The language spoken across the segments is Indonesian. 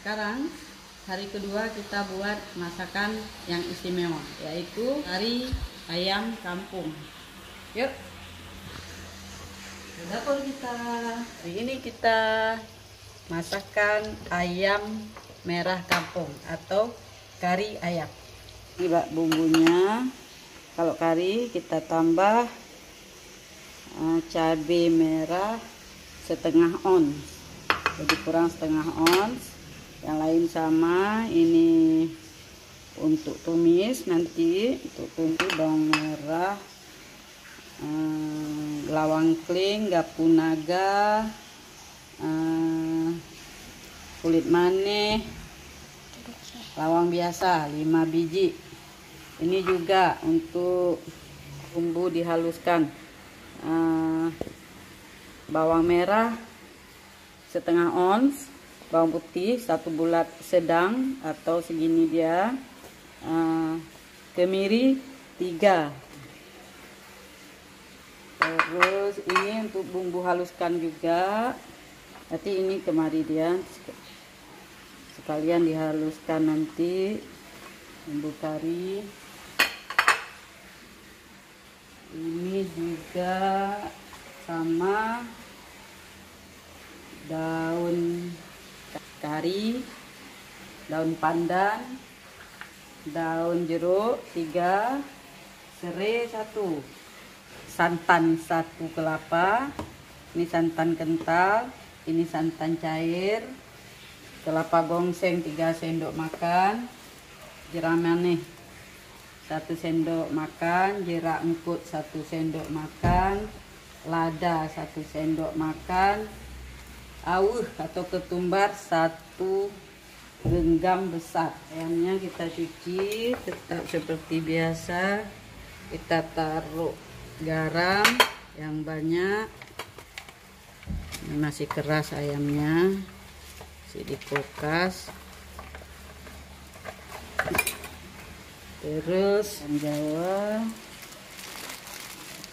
Sekarang hari kedua kita buat masakan yang istimewa, yaitu kari ayam kampung. Yuk ke dapur kita. Hari ini kita masakan ayam merah kampung atau kari ayam. Ini bak bumbunya. Kalau kari kita tambah cabai merah setengah ons, jadi kurang setengah ons. Yang lain sama. Ini untuk tumis, nanti untuk tumis bawang merah, lawang kling, gapu naga, kulit maneh, lawang biasa 5 biji. Ini juga untuk bumbu dihaluskan. Bawang merah setengah ons, bawang putih 1 bulat sedang atau segini dia, kemiri 3. Terus ini untuk bumbu haluskan juga, nanti ini kemari dia sekalian dihaluskan nanti bumbu kari. Ini juga sama daun kari, daun pandan, daun jeruk 3, serai 1, santan 1 kelapa, ini santan kental, ini santan cair, kelapa gongseng 3 sendok makan, jeram manis 1 sendok makan, jerak engkut 1 sendok makan, lada 1 sendok makan, awuh atau ketumbar 1 genggam besar. Ayamnya kita cuci tetap seperti biasa. Kita taruh garam yang banyak. Ini masih keras ayamnya, masih di kulkas. Terus Jawa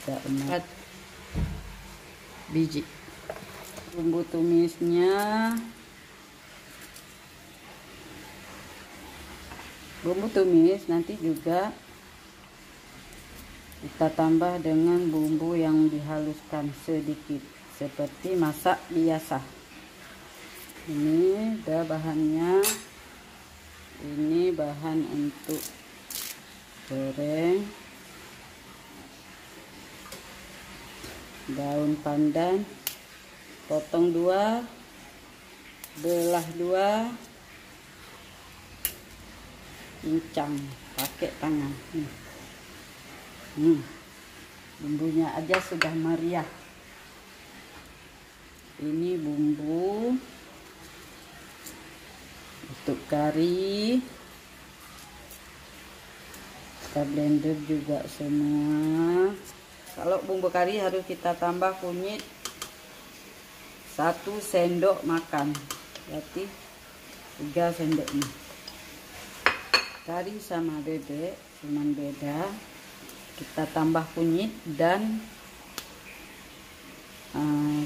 kita 4 biji. Bumbu tumisnya, bumbu tumis nanti juga kita tambah dengan bumbu yang dihaluskan sedikit seperti masak biasa. Ini udah bahannya. Ini bahan untuk goreng. Daun pandan potong 2, belah 2, cincang pakai tangan. Bumbunya aja sudah meriah. Ini bumbu untuk kari, kita blender juga semua. Kalau bumbu kari harus kita tambah kunyit 1 sendok makan, berarti 3 sendok nih. Kari sama bebek cuman beda, kita tambah kunyit dan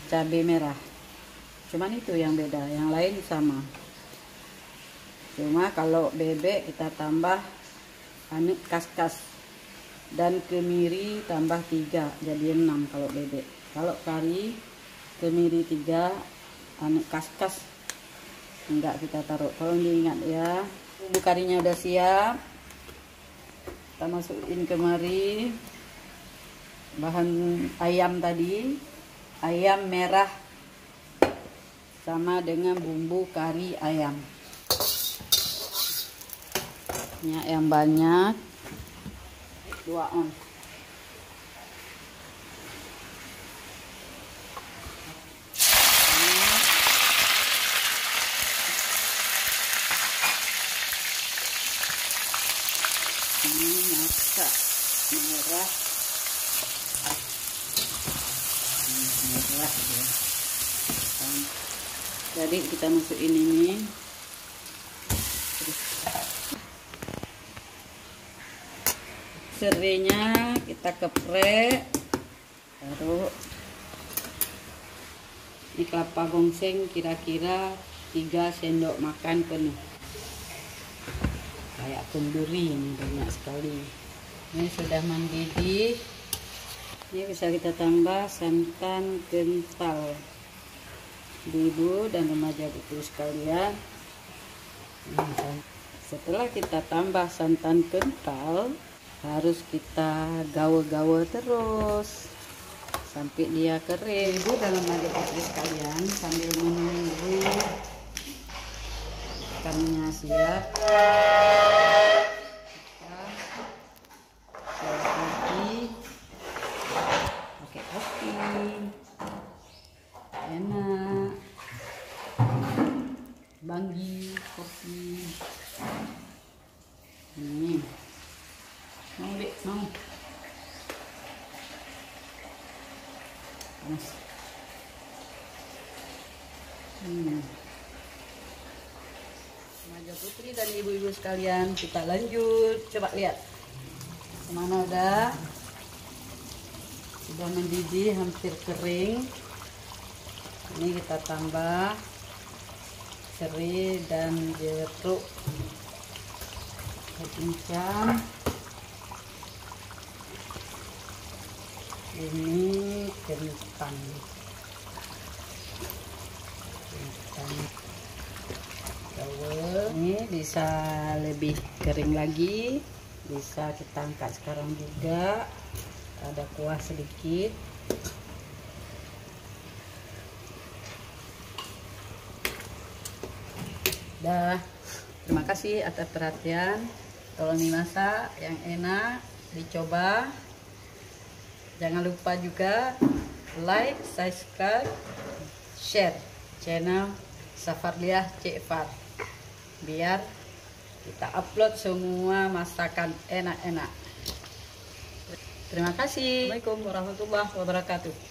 cabai merah, cuman itu yang beda, yang lain sama. Cuma kalau bebek kita tambah anut kaskas dan kemiri tambah 3, jadi 6 kalau bebek. Kalau kari kemiri 3, anu kaskas enggak kita taruh. Tolong diingat ya. Bumbu karinya udah siap, kita masukin kemari bahan ayam tadi. Ayam merah sama dengan bumbu kari ayam. Minyak yang banyak 2 ons. Ini masak merah ya. Jadi kita masukin ini. Serainya kita keprek, taruh ini kelapa gongseng kira-kira 3 sendok makan penuh. Kayak kenduri ini banyak sekali. Ini sudah mendidih. Ini bisa kita tambah santan kental. Ibu dan remaja putri sekalian. Setelah kita tambah santan kental, harus kita gawe-gawe terus sampai dia kering. Ibu dan remaja putri sekalian, sambil menunggu ikannya siap, pakai kopi enak, Banggi kopi ini mau dek, mau panas. Remaja putri dan ibu-ibu sekalian, kita lanjut. Coba lihat kemana udah mendidih, hampir kering. Ini kita tambah serai dan jeruk, cincang. Ini kentang. Ini bisa lebih kering lagi, bisa kita angkat sekarang juga. Ada kuah sedikit. Dah, terima kasih atas perhatian. Tolong dimasak yang enak, dicoba. Jangan lupa juga like, subscribe, share channel Safarliah Cik Fat, biar kita upload semua masakan enak-enak. Terima kasih. Assalamualaikum warahmatullahi wabarakatuh.